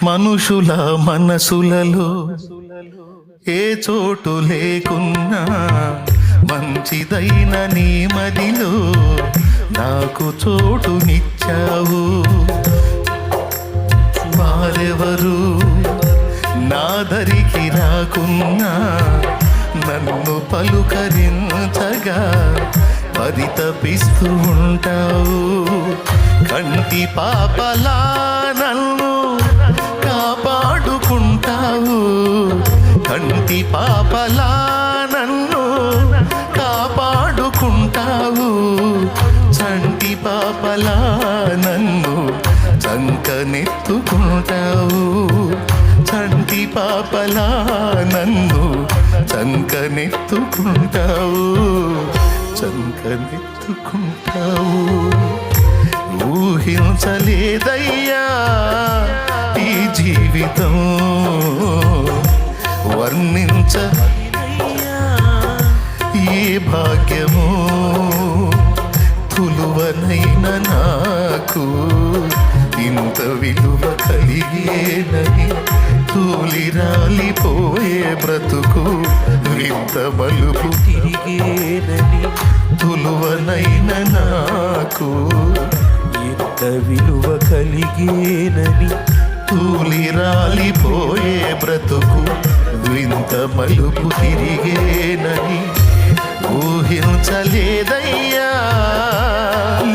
మనుషుల మనసులలో ఏ చోటు లేకున్నా మంచిదైన నీ మదిలో నాకు చోటునిచ్చావు. వారెవరు నా దరికి రాకున్నా నన్ను పలుకరించగా పరితపిస్తూ ఉంటావు. కంటి పాపలా నన్ను కాపాడుకుంటావు. కంటి పాపలా నన్ను కాపాడుకుంటావు. చంటి పాపలా నన్ను చంకనెత్తుకుంటావు. చంటి పాపలా నన్ను చంకనెత్తుకుంటావు. చంకనెత్తుకుంటావు. ఊహించలేదయ్యా ఈ జీవితం, వర్ణించ ఏ భాగ్యము. తులువనైన నాకు ఇంత విలువ కలిగేనని తూలి రాలిపోయే బ్రతుకు వింత మలుపు తిరిగేనని. తులువనైన నాకు ఇంత విలువ కలిగేనని తూలి రాలిపోయే బ్రతుకు వింత మలుపు తిరిగేనని ఊహించలేదయ్యా ఈ